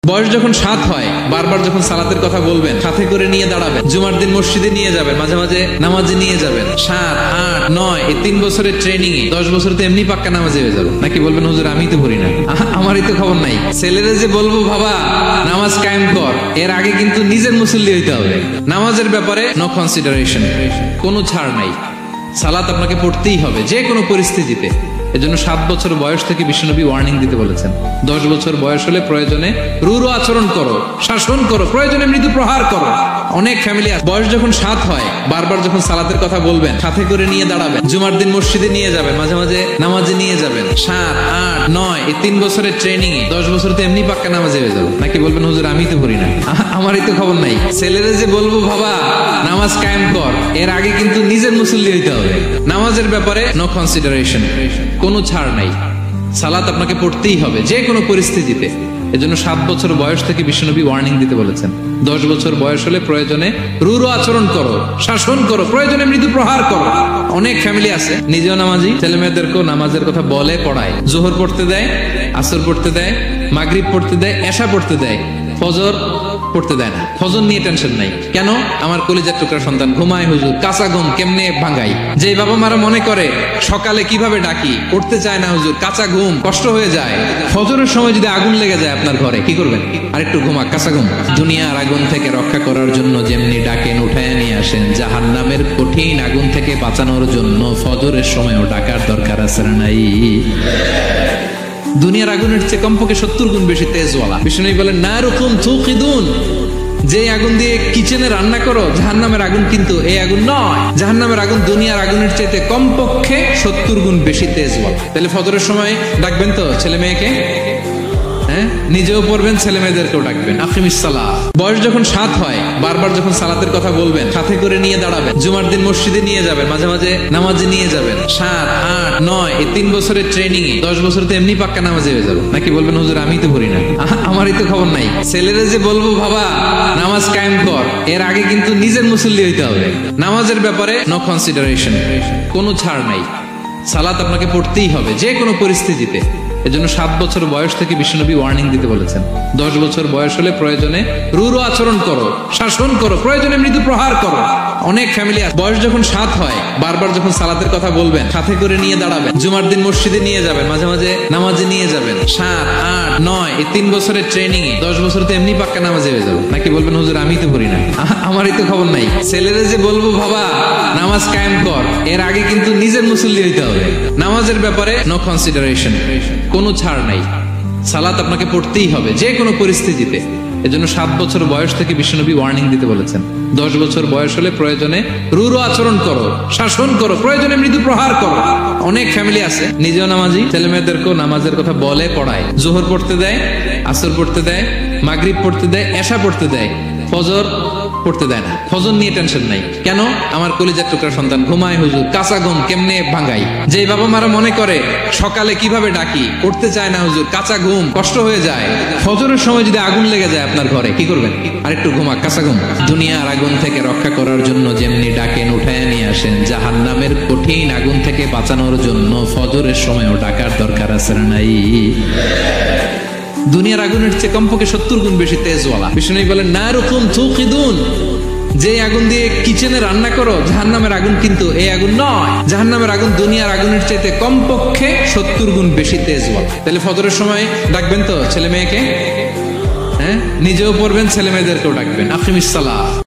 বয়স যখন 7 হয়, বারবার যখন সালাতের কথা বলবেন, সাথে করে নিয়ে দাঁড়াবেন, জুমার দিন মসজিদে নিয়ে যাবেন, মাঝে মাঝে নামাজে নিয়ে যাবেন। 7, 8, 9 এই 3 বছরের ট্রেনিং এ 10 বছর তো এমনি পাক্কা নামাজে হয়ে যাবে। নাকি বলবেন হুজুর আমি তো পড়ি না, আমারই তো খবর নাই। ছেলেরা যে বলবো বাবা নামাজ কায়েম কর, এর আগে কিন্তু নিজের মুসল্লি হইতে হবে। নামাজের ব্যাপারে নো কনসিডারেশন, কোনো ছাড় নাই। সালাত আপনাকে পড়তেই হবে যে কোনো পরিস্থিতিতে। এজন্য 7 বছর বয়স থেকে বিশ্বনবী ওয়ার্নিং দিতে বলেছেন। 10 বছর বয়স হলে প্রয়োজনে রূঢ় আচরণ করো, শাসন করো, প্রয়োজনে মৃদু প্রহার করো। অনেক ফ্যামিলি বয়স যখন 7 হয়, বারবার যখন সালাতের কথা বলবেন, সাথে করে নিয়ে দাঁড়াবেন, জুমার দিন মসজিদে নিয়ে যাবেন, মাঝে মাঝে নামাজে নিয়ে যাবেন। 7, 8, 9 এই 3 বছরের ট্রেনিং এ 10 বছর তো এমনি পাক্কা নামাজে হয়ে যাবে। নাকি বলবেন হুজুর আমি তো পড়ি না, আমারই তো খবর নাই। ছেলেরা যে বলবো বাবা নামাজ কায়েম কর, এর আগে কিন্তু নিজের মুসল্লি হইতে হবে। নামাজের ব্যাপারে নো কনসিডারেশন, কোনো ছাড় নাই। সালাত আপনাকে পড়তেই হবে যে কোনো পরিস্থিতিতে। এজন্য 7 বছর বয়স থেকে বিশ্বনবী ওয়ার্নিং দিতে বলেছেন। 10 বছর বয়স হলে প্রয়োজনে রূঢ় আচরণ করো, শাসন করো, প্রয়োজনে মৃদু প্রহার করো। অনেক ফ্যামিলি আছে নিজেও নামাজি, ছেলে মেয়েদেরকেও নামাজের কথা বলে পড়ায়। জোহর পড়তে দেয়, আসর পড়তে দেয়, মাগরিব পড়তে দেয়, এশা পড়তে দেয়, ফজর পড়তে দেয় না। ফজর নিয়ে টেনশন নাই। কেন? আমার কলিজার টুকরা সন্তান ঘুমায় হুজুর, কাঁচা ঘুম কেমনে ভাঙাই। যে বাবা মারা মনে করে সকালে কিভাবে ডাকি, উঠতে চায় না হুজুর, কাঁচা ঘুম কষ্ট হয়ে যায়। ফজরের সময় যদি আগুন লেগে যায় আপনার ঘরে, কি করবেন? আরেকটু ঘুমা, কাঁচা ঘুম। দুনিয়ার আগুন থেকে রক্ষা করার জন্য যেমনি ডাকেন, উঠায় নিয়ে আসেন, জাহান্নামের কঠিন আগুন থেকে বাঁচানোর জন্য ফজরের সময়ও ডাকার দরকার আছে না নাই? দুনিয়ার আগুনের চেয়ে কমপক্ষে 70 গুণ বেশি তেজওয়ালা। বিষ্ণু বলেন নারুকুম তুকিদুন, যে আগুন দিয়ে কিচেনে রান্না করো, জাহান্নামের আগুন কিন্তু এই আগুন নয়। জাহান্নামের আগুন দুনিয়ার আগুনের চাইতে কমপক্ষে 70 গুণ বেশি তেজওয়ালা। তাহলে ফজরের সময় ডাকবেন তো ছেলে মেয়েকে, হ্যাঁ, নিজেও পড়বেন, ছেলে মেয়েদেরকেও ডাকবেন। আকিমিস সালাহ। বয়স যখন 7 হয়, বারবার যখন সালাতের কথা বলবেন, সাথে করে নিয়ে দাঁড়াবেন, জুমার দিন মসজিদে নিয়ে যাবেন, মাঝে মাঝে নামাজে নিয়ে যাবেন। 7, 8, 9 এই 3 বছরের ট্রেনিং এ 10 বছর তো এমনি পাক্কা নামাজে হয়ে যাবে। নাকি বলবেন হুজুর আমি তো পড়ি না, আমারই তো খবর নাই। ছেলেরা যে বলবো বাবা নামাজ কায়েম কর, এর আগে কিন্তু নিজের মুসল্লি হইতে হবে। নামাজের ব্যাপারে নো কনসিডারেশন, কোনো ছাড় নাই। সালাত আপনাকে পড়তেই হবে যে কোনো পরিস্থিতিতে। এজন্য 7 বছর বয়স থেকে বিশ্বনবী ওয়ার্নিং দিতে বলেছেন। 10 বছর বয়স হলে প্রয়োজনে রূঢ় আচরণ করো, শাসন করো, প্রয়োজনে মৃদু প্রহার করো। অনেক ফ্যামিলি বয়স যখন 7 হয়, বারবার যখন সালাতের কথা বলবেন, সাথে করে নিয়ে দাঁড়াবেন, জুমার দিন মসজিদে নিয়ে যাবেন, মাঝে মাঝে নামাজে নিয়ে যাবেন। 7, 8, 9 এই 3 বছরের ট্রেনিং এ 10 বছর তো এমনি পাক্কা নামাজে হয়ে যাবে। নাকি বলবেন হুজুর আমি তো পড়ি না, আমারই তো খবর নাই। ছেলেরা যে বলবো বাবা নামাজ কায়েম কর, এর আগে কিন্তু নিজের মুসল্লি হইতে হবে। নামাজের ব্যাপারে নো কনসিডারেশন, কোনো ছাড় নাই। সালাত আপনাকে পড়তেই হবে যে কোনো পরিস্থিতিতে। এজন্য 7 বছর বয়স থেকে বিশ্বনবী ওয়ার্নিং দিতে বলেছেন। 10 বছর বয়স হলে প্রয়োজনে রূঢ় আচরণ করো, শাসন করো, প্রয়োজনে মৃদু প্রহার করো। অনেক ফ্যামিলি আছে নিজেও নামাজি, ছেলে মেয়েদেরকেও নামাজের কথা বলে পড়ায়। জোহর পড়তে দেয়, আসর পড়তে দেয়, মাগরিব পড়তে দেয়, এশা পড়তে দেয়, ফজর পড়তে দেয় না। ফজর নিয়ে টেনশন নাই। কেন? আমার কলিজার টুকরা সন্তান ঘুমায় হুজুর, কাঁচা ঘুম কেমনে ভাঙাই। যে বাবা মারা মনে করে সকালে কিভাবে ডাকি, উঠতে চায় না হুজুর, কাঁচা ঘুম কষ্ট হয়ে যায়। ফজরের সময় যদি আগুন লেগে যায় আপনার ঘরে, কি করবেন? আরেকটু ঘুমা, কাঁচা ঘুম। দুনিয়ার আগুন থেকে রক্ষা করার জন্য যেমনি ডাকেন, উঠায় নিয়ে আসেন, জাহান্নামের কঠিন আগুন থেকে বাঁচানোর জন্য ফজরের সময়ও ডাকার দরকার আছে না নাই? দুনিয়ার আগুনের চেয়ে কমপক্ষে 70 গুণ বেশি তেজওয়ালা। বিষ্ণু বলেন নারুকুম তুকিদুন, যে আগুন দিয়ে কিচেনে রান্না করো, জাহান্নামের আগুন কিন্তু এই আগুন নয়। জাহান্নামের আগুন দুনিয়ার আগুনের চাইতে কমপক্ষে 70 গুণ বেশি তেজওয়ালা। তাহলে ফজরের সময় ডাকবেন তো ছেলে মেয়েকে, হ্যাঁ, নিজেও পড়বেন, ছেলে মেয়েদেরকেও ডাকবেন। আকিমিস সালাহ।